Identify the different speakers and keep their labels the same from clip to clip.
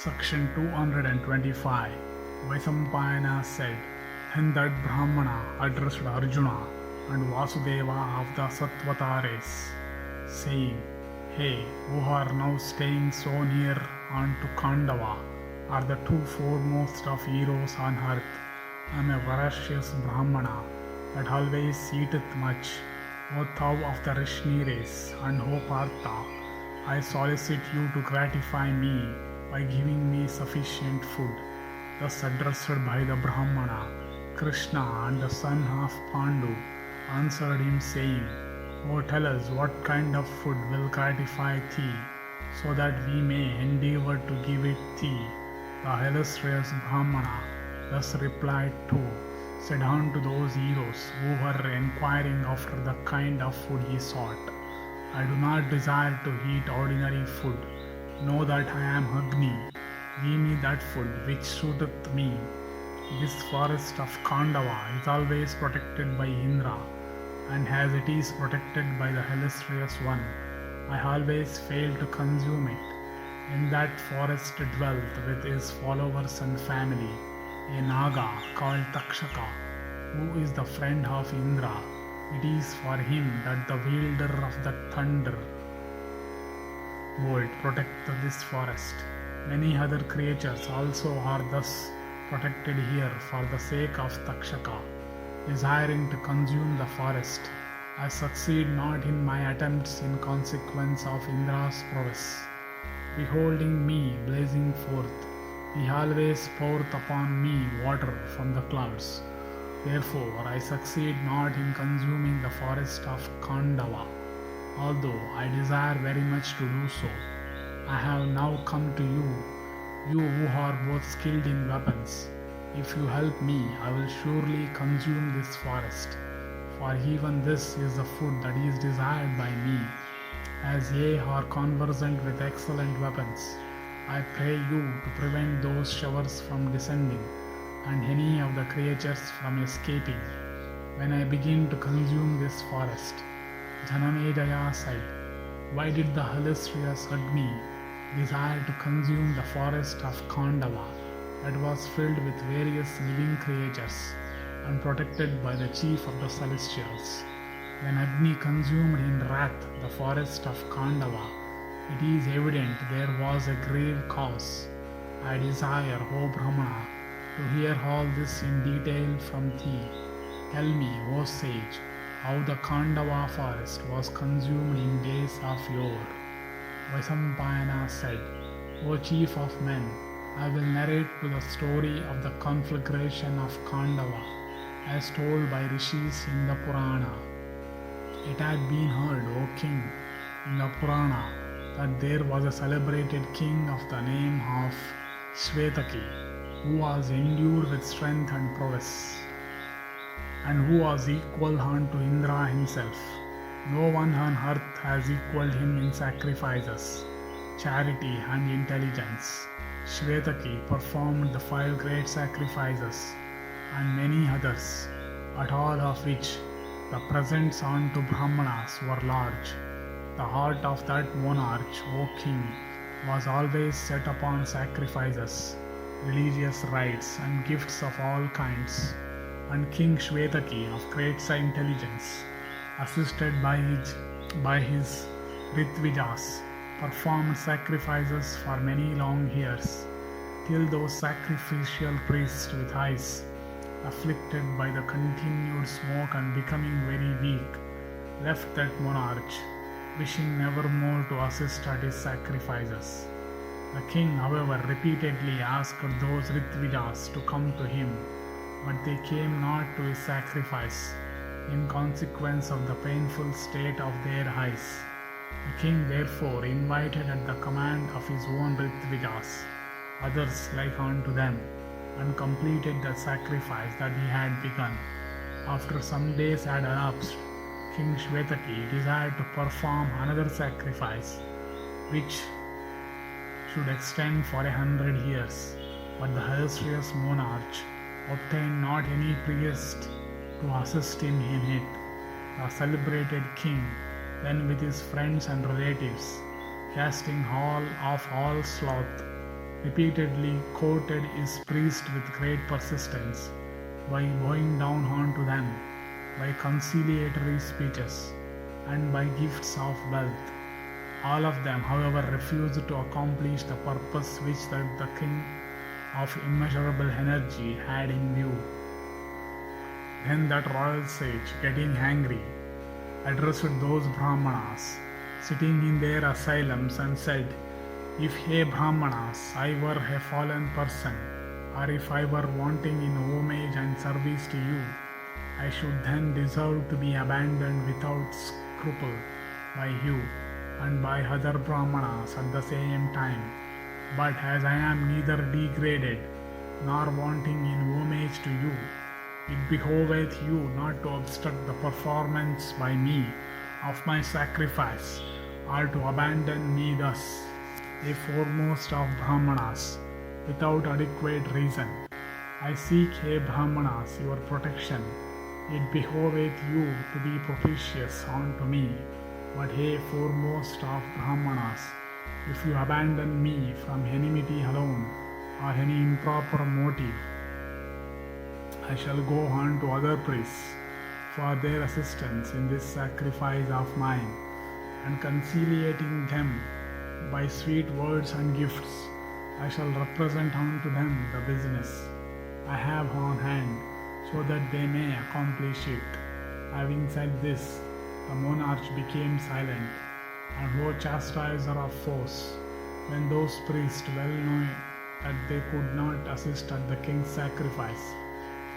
Speaker 1: Section 225. Vaisampayana said, when that Brahmana addressed Arjuna and Vasudeva of the Satwata race, saying, Hey, who are now staying so near unto Khandava, are the two foremost of heroes on earth. I am a voracious Brahmana that always eateth much. O thou of the Vrishni race, and O Partha, I solicit you to gratify me by giving me sufficient food. Thus addressed by the Brahmana, Krishan and the son of Pandu answered him saying, O tell us what kind of food will gratify thee, so that we may endeavor to give it thee. The illustrious Brahmana thus replied to, said unto those heroes who were inquiring after the kind of food he sought, I do not desire to eat ordinary food. Know that I am Agni. Give me that food which suiteth me. This forest of Khandava is always protected by Indra, and as it is protected by the illustrious one, I always fail to consume it. In that forest dwelt with his followers and family a Naga called Takshaka, who is the friend of Indra. It is for him that the wielder of the thunder bolt protects this forest. Many other creatures also are thus protected here for the sake of Takshaka. Desiring to consume the forest, I succeed not in my attempts in consequence of Indra's prowess. Beholding me blazing forth, he always poureth upon me water from the clouds. Therefore I succeed not in consuming the forest of Khandava, although I desire very much to do so. I have now come to you, you who are both skilled in weapons. If you help me, I will surely consume this forest, for even this is the food that is desired by me. As ye are conversant with excellent weapons, I pray you to prevent those showers from descending, and any of the creatures from escaping. When I begin to consume this forest, Janamejaya said, Why did the illustrious Agni desire to consume the forest of Khandava that was filled with various living creatures and protected by the chief of the celestials? When Agni consumed in wrath the forest of Khandava, it is evident there was a grave cause. I desire, O Brahmana, to hear all this in detail from thee. Tell me, O sage, how the Khandava forest was consumed in days of yore. Vaisampayana said, O chief of men, I will narrate to the story of the conflagration of Khandava as told by rishis in the Purana. It had been heard, O king, in the Purana that there was a celebrated king of the name of Shvetaki, who was endued with strength and prowess, and who was equal unto Indra himself. No one on earth has equalled him in sacrifices, charity and intelligence. Shvetaki performed the 5 great sacrifices and many others, at all of which the presents unto Brahmanas were large. The heart of that monarch, O king, was always set upon sacrifices, religious rites and gifts of all kinds. And King Shvetaki of great intelligence, assisted by his Ritvijas, performed sacrifices for many long years, till those sacrificial priests with eyes, afflicted by the continued smoke and becoming very weak, left that monarch, wishing never more to assist at his sacrifices. The king, however, repeatedly asked those Ritvijas to come to him, but they came not to his sacrifice, in consequence of the painful state of their eyes. The king therefore invited at the command of his own Ritvijas others like unto them, and completed the sacrifice that he had begun. After some days had elapsed, King Shvetaki desired to perform another sacrifice, which should extend for 100 years, but the illustrious monarch obtained not any priest to assist him in it. The celebrated king, then with his friends and relatives, casting all sloth, repeatedly courted his priest with great persistence, by bowing down unto them, by conciliatory speeches, and by gifts of wealth. All of them, however, refused to accomplish the purpose which the king of immeasurable energy had in view. Then that royal sage, getting angry, addressed those Brahmanas sitting in their asylums and said, "If, ye Brahmanas, I were a fallen person, or if I were wanting in homage and service to you, I should then deserve to be abandoned without scruple by you and by other Brahmanas at the same time. But as I am neither degraded nor wanting in homage to you, it behoveth you not to obstruct the performance by me of my sacrifice, or to abandon me thus, a foremost of Brahmanas, without adequate reason. I seek, ye Brahmanas, your protection. It behoveth you to be propitious unto me. But, ye foremost of Brahmanas, if you abandon me from enmity alone, or any improper motive, I shall go on to other priests for their assistance in this sacrifice of mine, and conciliating them by sweet words and gifts, I shall represent unto them the business I have on hand, so that they may accomplish it." Having said this, the monarch became silent, and O chastiser of foes, when those priests, well knowing that they could not assist at the king's sacrifice,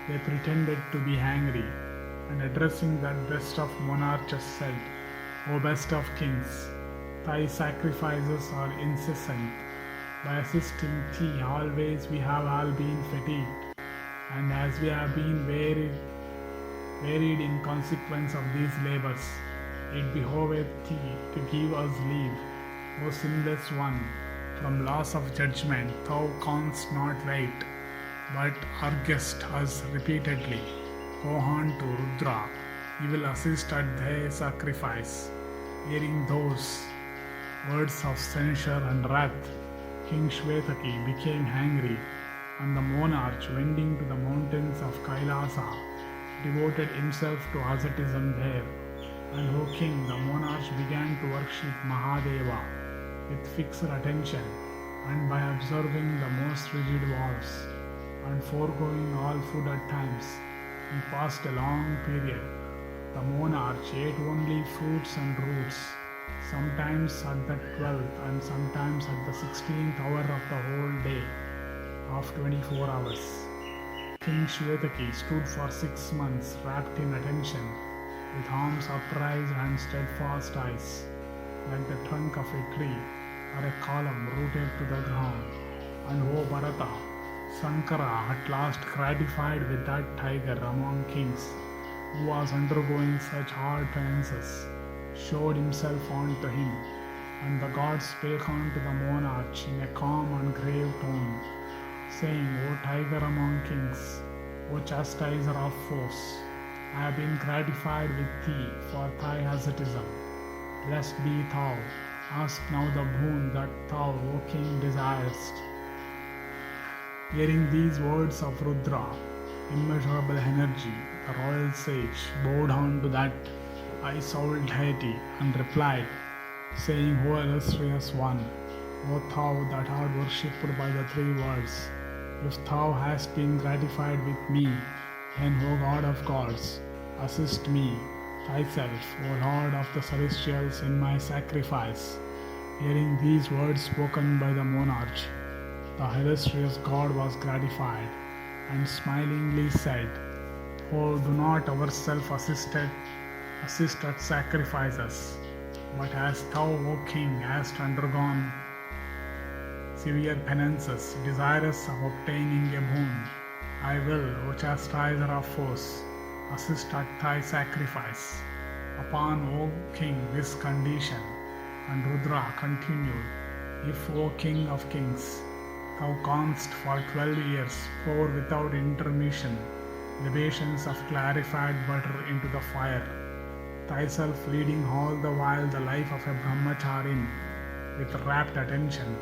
Speaker 1: they pretended to be angry, and addressing that best of monarchs said, "O best of kings, thy sacrifices are incessant. By assisting thee always we have all been fatigued, and as we have been wearied in consequence of these labors, it behoveth thee to give us leave, O sinless one. From loss of judgment thou canst not wait, but urgest us repeatedly, Go on to Rudra, he will assist at thy sacrifice." Hearing those words of censure and wrath, King Shvetaki became angry, and the monarch, wending to the mountains of Kailasa, devoted himself to asceticism there. And O king, the monarch began to worship Mahadeva with fixed attention, and by observing the most rigid vows, and foregoing all food at times, he passed a long period. The monarch ate only fruits and roots, sometimes at the 12th and sometimes at the 16th hour of the whole day of 24 hours. King Shvetaki stood for 6 months wrapped in attention, with arms upraised and steadfast eyes, like the trunk of a tree or a column rooted to the ground. And O Bharata, Sankara, at last gratified with that tiger among kings, who was undergoing such hard penances, showed himself unto him, and the gods spake unto the monarch in a calm and grave tone, saying, O tiger among kings, O chastiser of foes, I have been gratified with thee for thy asceticism. Blessed be thou. Ask now the boon that thou, O king, desirest. Hearing these words of Rudra, immeasurable energy, the royal sage bowed down to that high-souled deity and replied, saying, O illustrious one, O thou that art worshipped by the 3 worlds, if thou hast been gratified with me, then, O God of gods, assist me, thyself, O Lord of the celestials, in my sacrifice. Hearing these words spoken by the monarch, the illustrious God was gratified, and smilingly said, O do not ourselves assist at sacrifices, but as thou, O king, hast undergone severe penances, desirous of obtaining a boon, I will, O chastiser of foes, assist at thy sacrifice. Upon, O king, this condition. And Rudra continued, If, O king of kings, thou canst for 12 years pour without intermission libations of clarified butter into the fire, thyself leading all the while the life of a brahmacharin with rapt attention,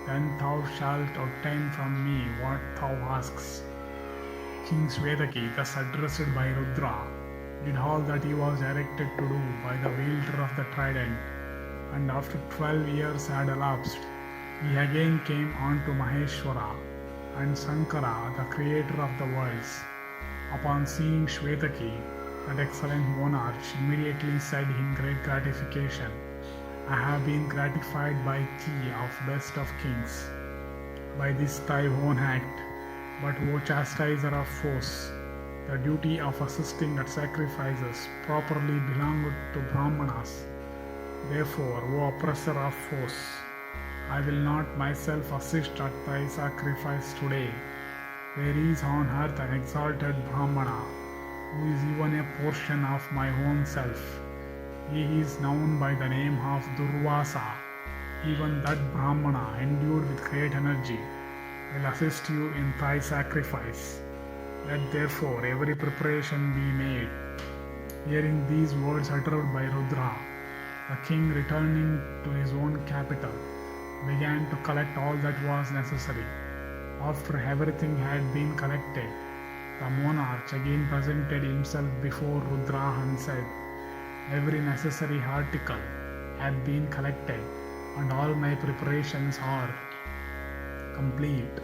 Speaker 1: then thou shalt obtain from me what thou askest. King Svetaki, thus addressed by Rudra, did all that he was directed to do by the wielder of the trident, and after 12 years had elapsed, he again came on to Maheshwara and Sankara, the creator of the worlds. Upon seeing Shvetaki, that excellent monarch immediately said in great gratification, I have been gratified by thee of best of kings, by this thy own act. But O chastiser of foes, the duty of assisting at sacrifices properly belonged to Brahmanas. Therefore, O oppressor of foes, I will not myself assist at thy sacrifice today. There is on earth an exalted Brahmana, who is even a portion of my own self. He is known by the name of Durvasa. Even that Brahmana, endued with great energy, will assist you in thy sacrifice. Let therefore every preparation be made. Hearing these words uttered by Rudra, the king, returning to his own capital, began to collect all that was necessary. After everything had been collected, the monarch again presented himself before Rudra and said, Every necessary article hath been collected, and all my preparations are complete.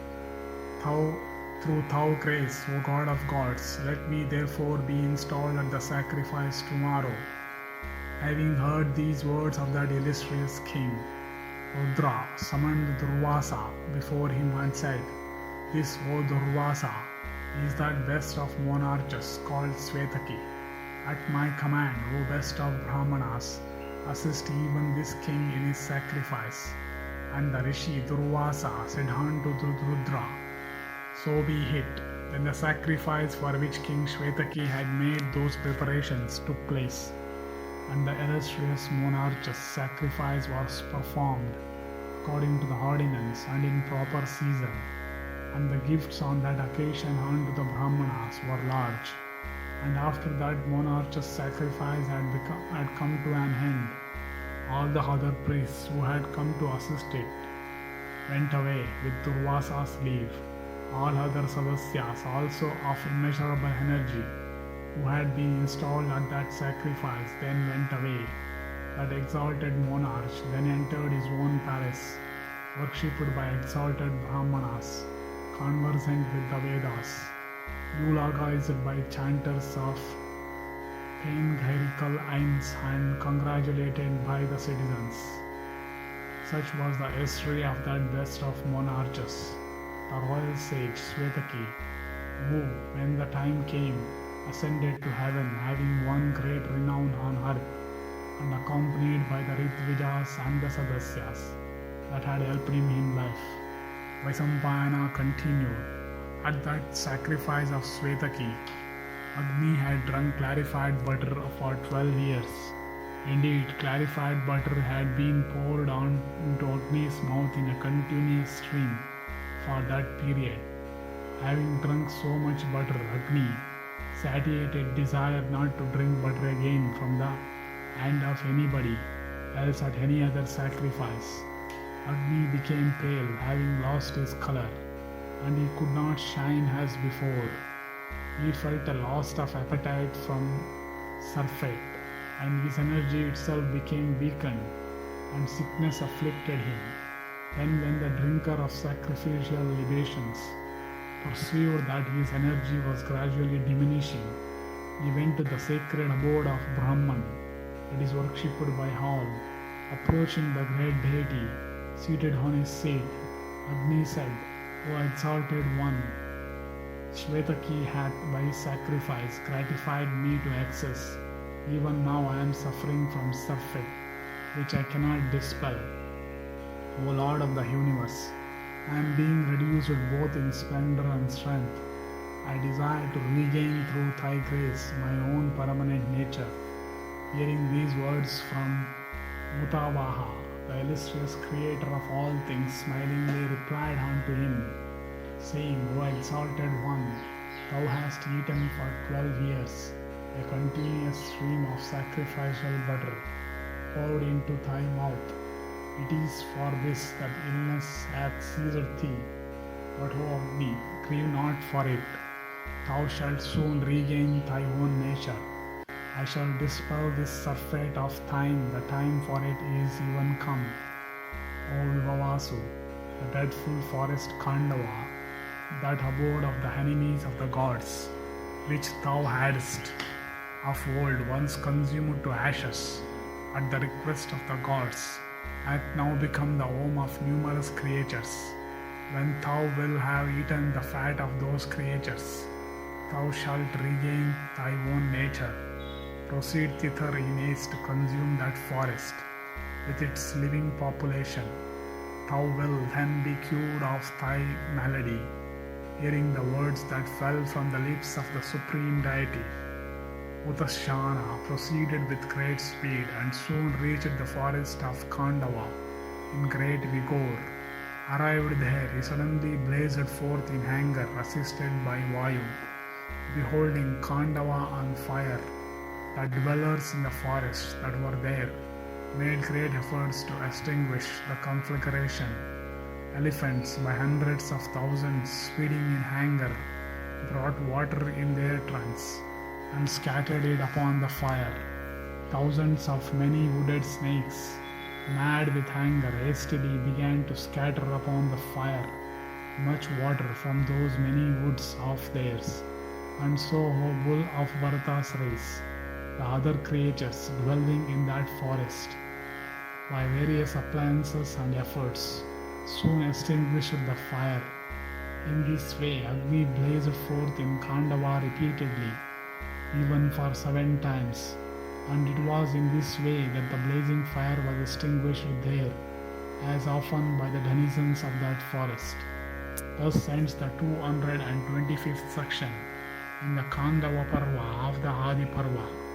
Speaker 1: Through thou grace, O God of gods, let me therefore be installed at the sacrifice tomorrow. Having heard these words of that illustrious king, Rudra summoned Durvasa before him and said, This, O Durvasa, is that best of monarchs called Svetaki. At my command, O best of Brahmanas, assist even this king in his sacrifice. And the Rishi Durvasa said unto Rudra, So be it. Then the sacrifice for which King Shvetaki had made those preparations took place, and the illustrious monarch's sacrifice was performed according to the ordinance and in proper season, and the gifts on that occasion unto the Brahmanas were large. And after that monarch's sacrifice had come to an end, all the other priests who had come to assist it went away with Durvasa's leave. All other Sadasyas also of immeasurable energy who had been installed at that sacrifice then went away. That exalted monarch then entered his own palace, worshipped by exalted Brahmanas, conversant with the Vedas, eulogized by chanters of panegyrical hymns and congratulated by the citizens. Such was the history of that best of monarchs, the royal sage Svetaki, who, when the time came, ascended to heaven, having won great renown on earth, and accompanied by the Ritvijas and the Sadasyas that had helped him in life. Vaisampayana continued. At that sacrifice of Svetaki, Agni had drunk clarified butter for 12 years. Indeed, clarified butter had been poured on into Agni's mouth in a continuous stream for that period. Having drunk so much butter, Agni, satiated, desired not to drink butter again from the hand of anybody else at any other sacrifice. Agni became pale, having lost his color, and he could not shine as before. He felt a loss of appetite from surfeit, and his energy itself became weakened, and sickness afflicted him. Then when the drinker of sacrificial libations perceived that his energy was gradually diminishing, he went to the sacred abode of Brahman, that is worshipped by all. Approaching the great deity, seated on his seat, Agni said, O exalted one, Shvetaki hath by his sacrifice gratified me to excess. Even now I am suffering from surfeit, which I cannot dispel. O Lord of the universe, I am being reduced both in splendor and strength. I desire to regain through thy grace my own permanent nature. Hearing these words from Mutavaha, the illustrious creator of all things, smilingly replied unto him, saying, O exalted one, thou hast eaten for 12 years a continuous stream of sacrificial butter poured into thy mouth. It is for this that illness hath seized thee. But O Agni, grieve not for it. Thou shalt soon regain thy own nature. I shall dispel this surfeit of time, the time for it is even come. O Vivavasu, the dreadful forest Khandava, that abode of the enemies of the gods, which thou hadst of old once consumed to ashes at the request of the gods, hath now become the home of numerous creatures. When thou wilt have eaten the fat of those creatures, thou shalt regain thy own nature. Proceed thither in haste to consume that forest with its living population. Thou wilt then be cured of thy malady. Hearing the words that fell from the lips of the supreme deity, Utashana proceeded with great speed and soon reached the forest of Khandava in great vigor. Arrived there, he suddenly blazed forth in anger, assisted by Vayu. Beholding Khandava on fire, the dwellers in the forest that were there made great efforts to extinguish the conflagration. Elephants by hundreds of thousands, speeding in anger, brought water in their trunks and scattered it upon the fire. Thousands of many wooded snakes, mad with anger, hastily began to scatter upon the fire much water from those many woods of theirs. And so, O bull of Bharata's race, the other creatures dwelling in that forest, by various appliances and efforts, soon extinguished the fire. In this way, Agni blazed forth in Khandava repeatedly, even for 7 times, and it was in this way that the blazing fire was extinguished there, as often by the denizens of that forest. Thus ends the 225th section in the Khandava Parva of the Adi Parva.